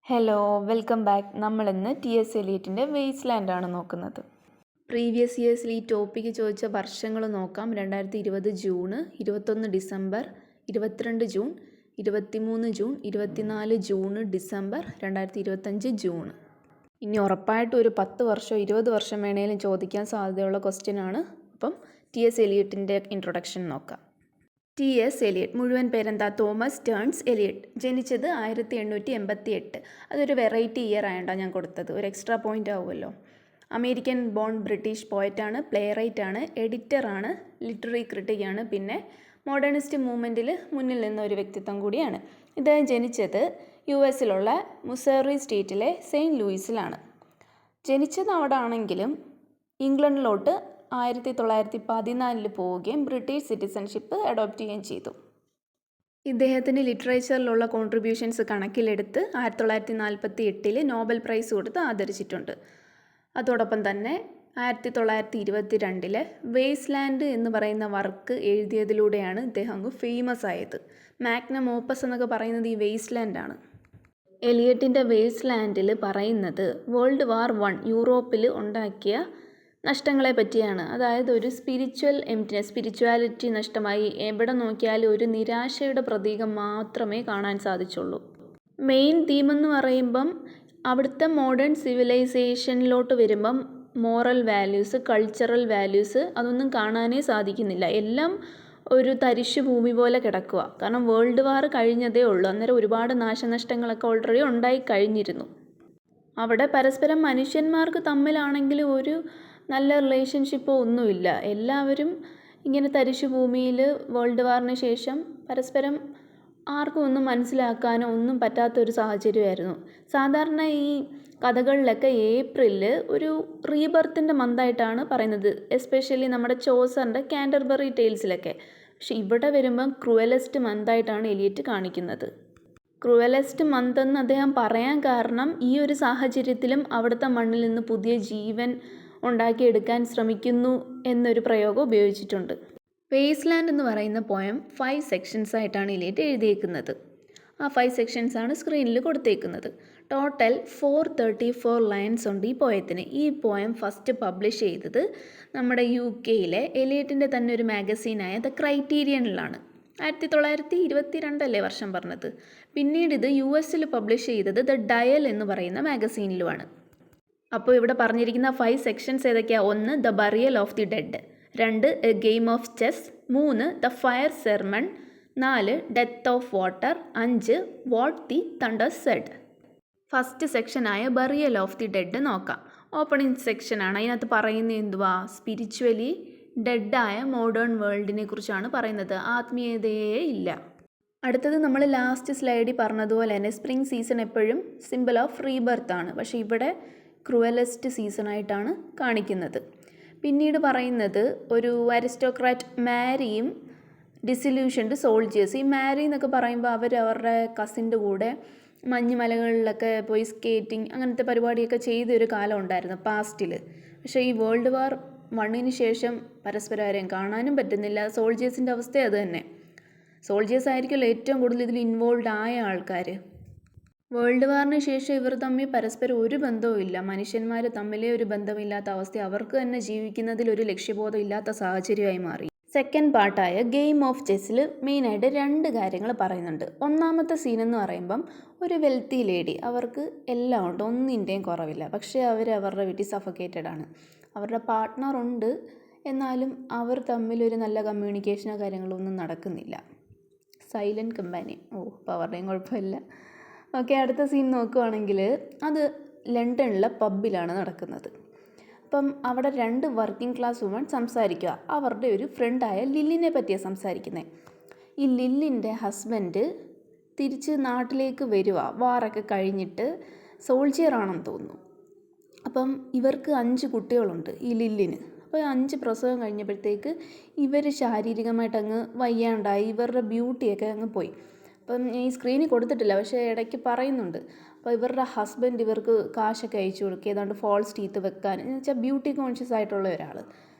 Hello, welcome back. നമ്മളിന്ന് TS. എലിയറ്റിൻ്റെ waste ലാൻഡാണ് നോക്കുന്നത്. Previous ഇയേഴ്സിൽ ഈ ടോപ്പിക്ക് ചോദിച്ച വർഷങ്ങൾ നോക്കാം. 2020 June, 21 December, 22 June, 23 June, 24 June, December, 2025 June. ഇനി ഉറപ്പായിട്ടും ഒരു 10 വർഷം 20 വർഷം വേണേലും ചോദിക്കാൻ സാധ്യതയുള്ള ക്വസ്റ്റ്യനാണ്. അപ്പം ടി.എസ്. എലിയറ്റിൻ്റെ ഇൻട്രൊഡക്ഷൻ നോക്കാം. ടി.എസ്. എലിയറ്റ്, മുഴുവൻ പേരെന്താ? Thomas Stearns Eliot. ജനിച്ചത് 1888. അതൊരു വെറൈറ്റി ഇയർ ആയതുകൊണ്ടാണ് ഞാൻ കൊടുത്തത്, ഒരു എക്സ്ട്രാ പോയിൻ്റ് ആവുമല്ലോ. അമേരിക്കൻ ബോൺ ബ്രിട്ടീഷ് പോയറ്റാണ്, പ്ലേ റൈറ്റാണ്, എഡിറ്ററാണ്, ലിറ്റററി ക്രിട്ടിക്കാണ്, പിന്നെ മോഡേണിസ്റ്റ് മൂവ്മെൻറ്റിൽ മുന്നിൽ നിന്ന ഒരു വ്യക്തിത്വം കൂടിയാണ്. ഇദ്ദേഹം ജനിച്ചത് US-ലുള്ള മുസേറി സ്റ്റേറ്റിലെ സെയിൻറ്റ് ലൂയിസിലാണ്. ജനിച്ചത് അവിടെ ആണെങ്കിലും ഇംഗ്ലണ്ടിലോട്ട് 1914 പോവുകയും ബ്രിട്ടീഷ് സിറ്റിസൺഷിപ്പ് അഡോപ്റ്റ് ചെയ്യുകയും ചെയ്തു. ഇദ്ദേഹത്തിന് ലിറ്ററേച്ചറിലുള്ള കോൺട്രിബ്യൂഷൻസ് കണക്കിലെടുത്ത് 1948 നോബൽ പ്രൈസ് കൊടുത്ത് ആദരിച്ചിട്ടുണ്ട്. അതോടൊപ്പം തന്നെ 1922 വേസ്റ്റ് ലാൻഡ് എന്ന് പറയുന്ന വർക്ക് എഴുതിയതിലൂടെയാണ് ഇദ്ദേഹം അങ്ങ് ഫേമസ് ആയത്. മാഗ്നം ഓപ്പസ് എന്നൊക്കെ പറയുന്നത് ഈ വേസ്റ്റ് ലാൻഡാണ്. എലിയറ്റിൻ്റെ വേസ്റ്റ് ലാൻഡിൽ പറയുന്നത് വേൾഡ് വാർ 1 യൂറോപ്പിൽ ഉണ്ടാക്കിയ നഷ്ടങ്ങളെ പറ്റിയാണ്. അതായത് ഒരു സ്പിരിച്വാലിറ്റി നഷ്ടമായി. എവിടെ നോക്കിയാലും ഒരു നിരാശയുടെ പ്രതീകം മാത്രമേ കാണാൻ സാധിച്ചുള്ളൂ. മെയിൻ തീം എന്ന് പറയുമ്പം അവിടുത്തെ മോഡേൺ സിവിലൈസേഷനിലോട്ട് വരുമ്പം മോറൽ വാല്യൂസ്, കൾച്ചറൽ വാല്യൂസ് അതൊന്നും കാണാനേ സാധിക്കുന്നില്ല. എല്ലാം ഒരു തരിശു ഭൂമി പോലെ കിടക്കുക. കാരണം വേൾഡ് വാർ കഴിഞ്ഞതേ ഉള്ളൂ. അന്നേരം ഒരുപാട് നാശനഷ്ടങ്ങളൊക്കെ ഓൾറെഡി ഉണ്ടായി കഴിഞ്ഞിരുന്നു. അവിടെ പരസ്പരം മനുഷ്യന്മാർക്ക് തമ്മിലാണെങ്കിൽ ഒരു നല്ല റിലേഷൻഷിപ്പോ ഒന്നുമില്ല. എല്ലാവരും ഇങ്ങനെ തരിശു ഭൂമിയിൽ വേൾഡ് വാറിന് ശേഷം പരസ്പരം ആർക്കും ഒന്നും മനസ്സിലാക്കാനോ ഒന്നും പറ്റാത്തൊരു സാഹചര്യമായിരുന്നു. സാധാരണ ഈ കഥകളിലൊക്കെ ഏപ്രിൽ ഒരു റീബർത്തിൻ്റെ മന്തായിട്ടാണ് പറയുന്നത്, എസ്പെഷ്യലി നമ്മുടെ ചോസറിൻ്റെ കാൻറ്റർബറി ടെയിൽസിലൊക്കെ. പക്ഷെ ഇവിടെ വരുമ്പം ക്രൂവലസ്റ്റ് മന്തായിട്ടാണ് എലിയറ്റ് കാണിക്കുന്നത്. ക്രൂവലസ്റ്റ് മന്ത് എന്ന് അദ്ദേഹം പറയാൻ കാരണം ഈ ഒരു സാഹചര്യത്തിലും അവിടുത്തെ മണ്ണിൽ നിന്ന് പുതിയ ജീവൻ ഉണ്ടാക്കിയെടുക്കാൻ ശ്രമിക്കുന്നു എന്നൊരു പ്രയോഗം ഉപയോഗിച്ചിട്ടുണ്ട്. വേസ്റ്റ് ലാൻഡ് എന്ന് പറയുന്ന പോയം 5 സെക്ഷൻസ് ആയിട്ടാണ് എലിയറ്റ് എഴുതിയേക്കുന്നത്. ആ 5 സെക്ഷൻസ് ആണ് സ്ക്രീനിൽ കൊടുത്തേക്കുന്നത്. ടോട്ടൽ 434 ലൈൻസ് ഉണ്ട് ഈ പോയത്തിന്. ഈ പോയം ഫസ്റ്റ് പബ്ലിഷ് ചെയ്തത് നമ്മുടെ UK-യിലെ എലിയറ്റിൻ്റെ തന്നെ ഒരു മാഗസീനായ ദ ക്രൈറ്റീരിയനിലാണ്. 1922 വർഷം പറഞ്ഞത്. പിന്നീട് ഇത് US-ൽ പബ്ലിഷ് ചെയ്തത് ദ ഡയൽ എന്ന് പറയുന്ന മാഗസീനിലുമാണ്. അപ്പോൾ ഇവിടെ പറഞ്ഞിരിക്കുന്ന 5 സെക്ഷൻസ് ഏതൊക്കെയാണ്? 1 the burial of the dead, 2 a game of chess, 3 the fire sermon, 4 death of water, 5 what the thunder said. First സെക്ഷനായ ബറിയൽ ഓഫ് ദി ഡെഡ് നോക്കാം. ഓപ്പണിംഗ് സെക്ഷനാണ്. അതിനകത്ത് പറയുന്നത് എന്തുവാ? സ്പിരിച്വലി ഡെഡായ മോഡേൺ വേൾഡിനെ കുറിച്ചാണ് പറയുന്നത്. ആത്മീയതയേ ഇല്ല. അടുത്തത് നമ്മൾ ലാസ്റ്റ് സ്ലൈഡിൽ പറഞ്ഞതുപോലെ തന്നെ സ്പ്രിംഗ് സീസൺ എപ്പോഴും സിമ്പിൾ ഓഫ് റീബർത്ത് ആണ്. പക്ഷേ ഇവിടെ ക്രൂവലസ്റ്റ് സീസണായിട്ടാണ് കാണിക്കുന്നത്. പിന്നീട് പറയുന്നത് ഒരു അരിസ്റ്റോക്രാറ്റ് മാരിയും ഡിസില്യൂഷൻഡ് സോൾജേഴ്സ്. ഈ മാരി എന്നൊക്കെ പറയുമ്പോൾ അവരുടെ കസിൻ്റെ കൂടെ മഞ്ഞുമലകളിലൊക്കെ പോയി സ്കേറ്റിംഗ് അങ്ങനത്തെ പരിപാടിയൊക്കെ ചെയ്തൊരു കാലം ഉണ്ടായിരുന്നു പാസ്റ്റിൽ. പക്ഷേ ഈ വേൾഡ് വാർ 1 ശേഷം പരസ്പരം ആരെയും കാണാനും പറ്റുന്നില്ല. സോൾജേഴ്സിൻ്റെ അവസ്ഥ അത് തന്നെ. സോൾജേഴ്സ് ആയിരിക്കുമല്ലോ ഏറ്റവും കൂടുതൽ ഇതിൽ ഇൻവോൾവ് ആയ ആൾക്കാർ. വേൾഡ് വാറിന് ശേഷം ഇവർ തമ്മിൽ പരസ്പരം ഒരു ബന്ധവും ഇല്ല. മനുഷ്യന്മാർ തമ്മിലേ ഒരു ബന്ധമില്ലാത്ത അവസ്ഥ, അവർക്ക് തന്നെ ജീവിക്കുന്നതിൽ ഒരു ലക്ഷ്യബോധം ഇല്ലാത്ത സാഹചര്യമായി മാറി. സെക്കൻഡ് പാർട്ടായ ഗെയിം ഓഫ് ചെസ്സിൽ മെയിനായിട്ട് 2 കാര്യങ്ങൾ പറയുന്നുണ്ട്. ഒന്നാമത്തെ സീൻ എന്ന് പറയുമ്പം ഒരു വെൽത്തി ലേഡി, അവർക്ക് എല്ലാം ഉണ്ട്, ഒന്നിൻ്റെയും കുറവില്ല. പക്ഷേ അവരുടെ വീട്ടിൽ സഫക്കേറ്റഡ് ആണ്. അവരുടെ പാർട്ട്ണർ ഉണ്ട്, എന്നാലും അവർ തമ്മിൽ ഒരു നല്ല കമ്മ്യൂണിക്കേഷനോ കാര്യങ്ങളോ ഒന്നും നടക്കുന്നില്ല. Silent companion. അപ്പോൾ അവരുടെയും കുഴപ്പമില്ല. ഓക്കെ, അടുത്ത സീൻ നോക്കുവാണെങ്കിൽ അത് ലണ്ടനിലെ പബ്ബിലാണ് നടക്കുന്നത്. അപ്പം അവിടെ 2 വർക്കിംഗ് ക്ലാസ് വുമൺ സംസാരിക്കുക. അവരുടെ ഒരു ഫ്രണ്ടായ ലില്ലിനെ പറ്റിയാണ് സംസാരിക്കുന്നത്. ഈ ലില്ലിൻ്റെ ഹസ്ബൻഡ് തിരിച്ച് നാട്ടിലേക്ക് വരിക, വാറൊക്കെ കഴിഞ്ഞിട്ട് സോൾജിയറാണെന്ന് തോന്നുന്നു. അപ്പം ഇവർക്ക് 5 കുട്ടികളുണ്ട് ഈ ലില്ലിന്. അപ്പോൾ 5 പ്രസവം കഴിഞ്ഞപ്പോഴത്തേക്ക് ഇവർ ശാരീരികമായിട്ട് അങ്ങ് വയ്യാണ്ടായി, ഇവരുടെ ബ്യൂട്ടിയൊക്കെ അങ്ങ് പോയി. അപ്പം ഈ സ്ക്രീനിൽ കൊടുത്തിട്ടില്ല, പക്ഷേ ഇടയ്ക്ക് പറയുന്നുണ്ട്. അപ്പോൾ ഇവരുടെ ഹസ്ബൻഡ് ഇവർക്ക് കാശൊക്കെ അയച്ചു കൊടുക്കുക, ഏതാണ്ട് ഫോൾസ് ടീത്ത് വെക്കാൻ, എന്ന് വെച്ചാൽ ബ്യൂട്ടി കോൺഷ്യസ് ആയിട്ടുള്ള ഒരാൾ.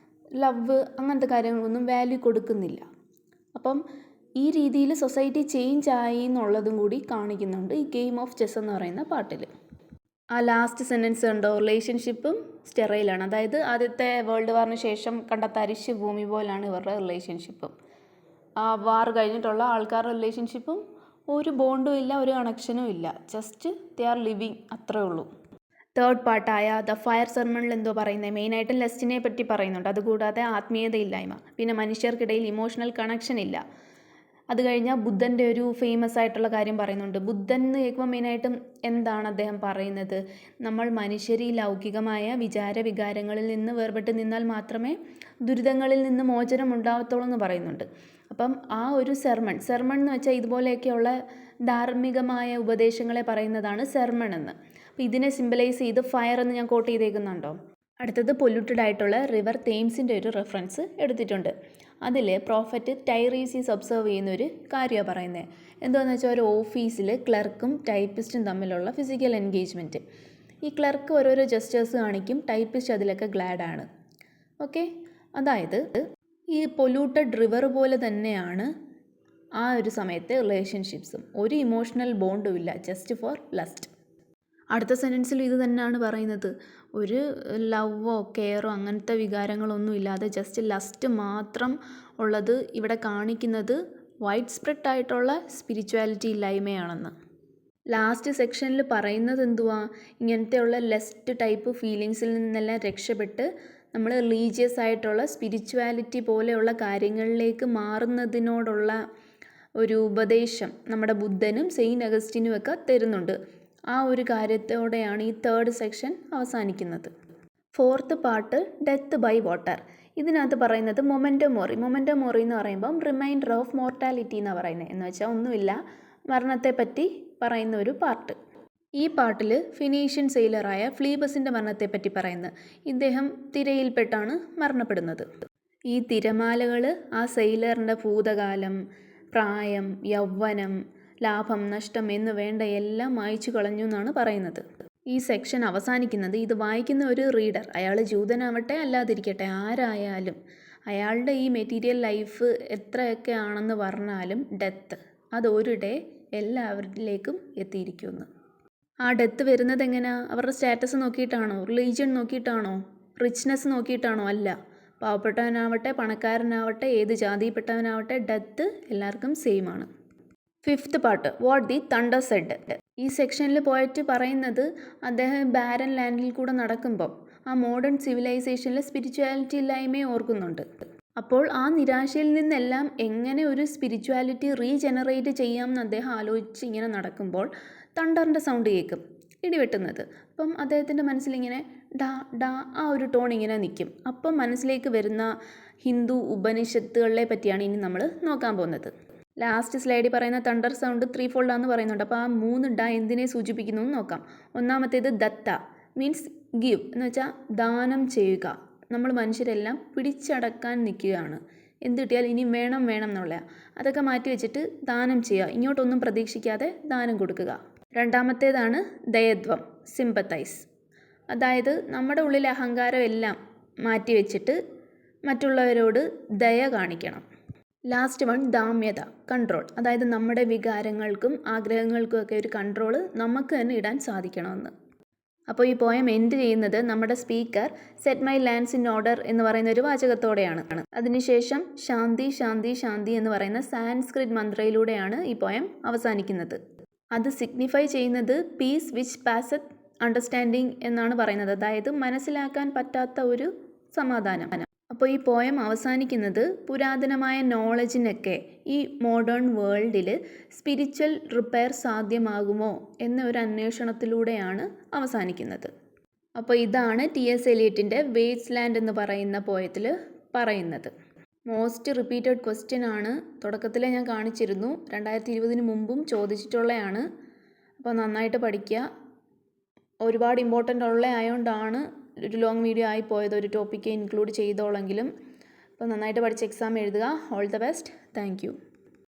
ലവ് അങ്ങനത്തെ കാര്യങ്ങളൊന്നും വാല്യൂ കൊടുക്കുന്നില്ല. അപ്പം ഈ രീതിയിൽ സൊസൈറ്റി ചേഞ്ച് ആയി എന്നുള്ളതും കൂടി കാണിക്കുന്നുണ്ട് ഈ ഗെയിം ഓഫ് ചെസ് എന്ന് പറയുന്ന പാട്ടിൽ. ആ ലാസ്റ്റ് സെൻറ്റൻസ് ഉണ്ടോ, റിലേഷൻഷിപ്പും സ്റ്റെറൈലാണ്. അതായത് ആദ്യത്തെ വേൾഡ് വാറിന് ശേഷം കണ്ട തരിശ് ഭൂമി പോലാണ് ഇവരുടെ റിലേഷൻഷിപ്പും. ആ വാർ കഴിഞ്ഞിട്ടുള്ള ആൾക്കാരുടെ റിലേഷൻഷിപ്പും ഒരു ബോണ്ടും ഇല്ല, ഒരു കണക്ഷനും ഇല്ല, ജസ്റ്റ് ദേ ആർ ലിവിങ്, അത്രേ ഉള്ളൂ. തേർഡ് പാർട്ടായ ദ ഫയർ സെർമണിൽ എന്തോ പറയുന്നത്, മെയിനായിട്ടും ലസ്റ്റിനെ പറ്റി പറയുന്നുണ്ട്. അതുകൂടാതെ ആത്മീയതയില്ലായ്മ, പിന്നെ മനുഷ്യർക്കിടയിൽ ഇമോഷണൽ കണക്ഷൻ ഇല്ല. അത് കഴിഞ്ഞാൽ ബുദ്ധൻ്റെ ഒരു ഫേമസ് ആയിട്ടുള്ള കാര്യം പറയുന്നുണ്ട്. ബുദ്ധൻ എന്ന് കേൾക്കുമ്പോൾ മെയിനായിട്ടും എന്താണ് അദ്ദേഹം പറയുന്നത്, നമ്മൾ മനുഷ്യർ ഈ ലൗകികമായ വികാരങ്ങളിൽ നിന്ന് വേർപെട്ട് നിന്നാൽ മാത്രമേ ദുരിതങ്ങളിൽ നിന്ന് മോചനം ഉണ്ടാവത്തുള്ളൂ എന്ന് പറയുന്നുണ്ട്. അപ്പം ആ ഒരു സെർമൺ എന്ന് വെച്ചാൽ ഇതുപോലെയൊക്കെയുള്ള ധാർമ്മികമായ ഉപദേശങ്ങളെ പറയുന്നതാണ് സെർമൺ എന്ന്. അപ്പോൾ ഇതിനെ സിംബലൈസ് ചെയ്ത് ഫയർ എന്ന് ഞാൻ കോട്ട് ചെയ്തേക്കുന്നുണ്ടോ. അടുത്തത് പൊല്യൂട്ടഡ് ആയിട്ടുള്ള റിവർ തേംസിൻ്റെ ഒരു റെഫറൻസ് എടുത്തിട്ടുണ്ട്. അതിൽ പ്രോഫറ്റ് ടൈറീസീസ് ഒബ്സർവ് ചെയ്യുന്നൊരു കാര്യമാണ് പറയുന്നത്. എന്താണെന്ന് വെച്ചാൽ ഒരു ഓഫീസിൽ ക്ലർക്കും ടൈപ്പിസ്റ്റും തമ്മിലുള്ള ഫിസിക്കൽ എൻഗേജ്മെൻറ്റ്. ഈ ക്ലർക്ക് ഓരോരോ ജസ്റ്റേഴ്സ് കാണിക്കും, ടൈപ്പിസ്റ്റ് അതിലൊക്കെ ഗ്ലാഡാണ്. ഓക്കെ, അതായത് ഈ പൊല്യൂട്ടഡ് റിവർ പോലെ തന്നെയാണ് ആ ഒരു സമയത്തെ റിലേഷൻഷിപ്സും. ഒരു ഇമോഷണൽ ബോണ്ടും ഇല്ല, ജസ്റ്റ് ഫോർ ലസ്റ്റ്. അടുത്ത സെൻറ്റൻസിൽ ഇത് തന്നെയാണ് പറയുന്നത്. ഒരു ലവോ കെയറോ അങ്ങനത്തെ വികാരങ്ങളൊന്നും ഇല്ലാതെ ജസ്റ്റ് ലസ്റ്റ് മാത്രം ഉള്ളത് ഇവിടെ കാണിക്കുന്നത് വൈഡ് സ്പ്രെഡ് ആയിട്ടുള്ള സ്പിരിച്വാലിറ്റി ഇല്ലായ്മയാണെന്ന്. ലാസ്റ്റ് സെക്ഷനിൽ പറയുന്നത് എന്തുവാ, ഇങ്ങനത്തെയുള്ള ലെസ്റ്റ് ടൈപ്പ് ഫീലിങ്സിൽ നിന്നെല്ലാം രക്ഷപ്പെട്ട് നമ്മൾ റിലീജിയസ് ആയിട്ടുള്ള സ്പിരിച്വാലിറ്റി പോലെയുള്ള കാര്യങ്ങളിലേക്ക് മാറുന്നതിനോടുള്ള ഒരു ഉപദേശം നമ്മുടെ ബുദ്ധനും സെയിൻറ്റ് അഗസ്റ്റിനും ഒക്കെ തരുന്നുണ്ട്. ആ ഒരു കാര്യത്തോടെയാണ് ഈ തേർഡ് സെക്ഷൻ അവസാനിക്കുന്നത്. Fourth part death by water. ഇതിനകത്ത് പറയുന്നത് മൊമെൻറ്റോ മോറി എന്ന് പറയുമ്പം റിമൈൻഡർ ഓഫ് മോർട്ടാലിറ്റി എന്നാണ് പറയുന്നത്. എന്ന് വെച്ചാൽ ഒന്നുമില്ല, മരണത്തെപ്പറ്റി പറയുന്ന ഒരു പാർട്ട്. ഈ പാട്ടിൽ ഫിനീഷ്യൻ സെയിലറായ ഫ്ലീബസിൻ്റെ മരണത്തെപ്പറ്റി പറയുന്നത്. ഇദ്ദേഹം തിരയിൽപ്പെട്ടാണ് മരണപ്പെടുന്നത്. ഈ തിരമാലകൾ ആ സെയിലറിൻ്റെ ഭൂതകാലം, പ്രായം, യൗവനം, ലാഭം, നഷ്ടം എന്ന് വേണ്ട എല്ലാം മായ്ച്ചു കളഞ്ഞു എന്നാണ് പറയുന്നത്. ഈ സെക്ഷൻ അവസാനിക്കുന്നത് ഇത് വായിക്കുന്ന ഒരു റീഡർ, അയാൾ ജൂതനാവട്ടെ അല്ലാതിരിക്കട്ടെ ആരായാലും, അയാളുടെ ഈ മെറ്റീരിയൽ ലൈഫ് എത്രയൊക്കെ ആണെന്ന് പറഞ്ഞാലും ഡെത്ത് അത് ഒരു ഡേ എല്ലാവരിലേക്കും എത്തിയിരിക്കുമെന്ന്. ആ ഡെത്ത് വരുന്നത് എങ്ങനെയാ, അവരുടെ സ്റ്റാറ്റസ് നോക്കിയിട്ടാണോ, റിലീജിയൻ നോക്കിയിട്ടാണോ, റിച്ച്നെസ് നോക്കിയിട്ടാണോ? അല്ല. പാവപ്പെട്ടവനാവട്ടെ പണക്കാരനാവട്ടെ ഏത് ജാതിയിൽപ്പെട്ടവനാവട്ടെ ഡെത്ത് എല്ലാവർക്കും സെയിം ആണ്. Fifth part what the thunder said. ഈ സെക്ഷനിൽ പോയിട്ട് പറയുന്നത് അദ്ദേഹം ബാരൻ ലാൻഡിൽ കൂടെ നടക്കുമ്പോൾ ആ മോഡേൺ സിവിലൈസേഷനിലെ സ്പിരിച്വാലിറ്റി ഇല്ലായ്മയെ ഓർക്കുന്നുണ്ട്. അപ്പോൾ ആ നിരാശയിൽ നിന്നെല്ലാം എങ്ങനെ ഒരു സ്പിരിച്വാലിറ്റി റീജനറേറ്റ് ചെയ്യാമെന്ന് അദ്ദേഹം ആലോചിച്ച് ഇങ്ങനെ നടക്കുമ്പോൾ തണ്ടറിൻ്റെ സൗണ്ട് കേൾക്കും, ഇടിവെട്ടുന്നത്. അപ്പം അദ്ദേഹത്തിൻ്റെ മനസ്സിലിങ്ങനെ ഡാ ഡാ ആ ഒരു ടോൺ ഇങ്ങനെ നിൽക്കും. അപ്പം മനസ്സിലേക്ക് വരുന്ന ഹിന്ദു ഉപനിഷത്തുകളെ പറ്റിയാണ് ഇനി നമ്മൾ നോക്കാൻ പോകുന്നത്. ലാസ്റ്റ് സ്ലൈഡിൽ പറയുന്ന തണ്ടർ സൗണ്ട് 3 ഫോൾഡാന്ന് പറയുന്നുണ്ട്. അപ്പോൾ ആ 3 ഡ എന്തിനെ സൂചിപ്പിക്കുന്നു എന്ന് നോക്കാം. ഒന്നാമത്തേത് ദത്ത മീൻസ് ഗിവ് എന്ന് വെച്ചാൽ ദാനം ചെയ്യുക. നമ്മൾ മനുഷ്യരെല്ലാം പിടിച്ചടക്കാൻ നിൽക്കുകയാണ്. എന്ത് കിട്ടിയാൽ ഇനി വേണം എന്നുള്ള അതൊക്കെ മാറ്റി വെച്ചിട്ട് ദാനം ചെയ്യുക, ഇങ്ങോട്ടൊന്നും പ്രതീക്ഷിക്കാതെ ദാനം കൊടുക്കുക. രണ്ടാമത്തേതാണ് ദയത്വം സിമ്പത്തൈസ്, അതായത് നമ്മുടെ ഉള്ളിലെ അഹങ്കാരം എല്ലാം മാറ്റി വെച്ചിട്ട് മറ്റുള്ളവരോട് ദയ കാണിക്കണം. ലാസ്റ്റ് വൺ ദാമ്യത കൺട്രോൾ, അതായത് നമ്മുടെ വികാരങ്ങൾക്കും ആഗ്രഹങ്ങൾക്കും ഒക്കെ ഒരു കൺട്രോൾ നമുക്ക് തന്നെ ഇടാൻ സാധിക്കണമെന്ന്. അപ്പോൾ ഈ പോയം എൻഡ് ചെയ്യുന്നത് നമ്മുടെ speaker set my lands in order എന്ന് പറയുന്ന ഒരു വാചകത്തോടെയാണ്. അതിനുശേഷം ശാന്തി ശാന്തി ശാന്തി എന്ന് പറയുന്ന സാൻസ്ക്രിറ്റ് മന്ത്രയിലൂടെയാണ് ഈ പോയം അവസാനിക്കുന്നത്. അത് സിഗ്നിഫൈ ചെയ്യുന്നത് പീസ് വിച്ച് പാസത്ത് അണ്ടർസ്റ്റാൻഡിങ് എന്നാണ് പറയുന്നത്, അതായത് മനസ്സിലാക്കാൻ പറ്റാത്ത ഒരു സമാധാനം. അപ്പോൾ ഈ പോയം അവസാനിക്കുന്നത് പുരാതനമായ നോളജിനൊക്കെ ഈ മോഡേൺ വേൾഡിൽ സ്പിരിച്വൽ റിപ്പയർ സാധ്യമാകുമോ എന്ന ഒരു അന്വേഷണത്തിലൂടെയാണ് അവസാനിക്കുന്നത്. അപ്പോൾ ഇതാണ് ടി.എസ്. എലിയറ്റിൻ്റെ വേസ്റ്റ് ലാൻഡ് എന്ന് പറയുന്ന പോയത്തിൽ പറയുന്നത്. മോസ്റ്റ് റിപ്പീറ്റഡ് ക്വസ്റ്റ്യൻ ആണ്, തുടക്കത്തിലേ ഞാൻ കാണിച്ചിരുന്നു, 2020 മുമ്പും ചോദിച്ചിട്ടുള്ളതാണ്. അപ്പോൾ നന്നായിട്ട് പഠിക്കുക. ഒരുപാട് ഇമ്പോർട്ടൻ്റ് ഉള്ള ആയതുകൊണ്ടാണ് ഒരു ലോങ് വീഡിയോ ആയി പോയത്, ഒരു ടോപ്പിക്ക് ഇൻക്ലൂഡ് ചെയ്തോളെങ്കിലും. അപ്പോൾ നന്നായിട്ട് പഠിച്ച് എക്സാം എഴുതുക. All the best. Thank you.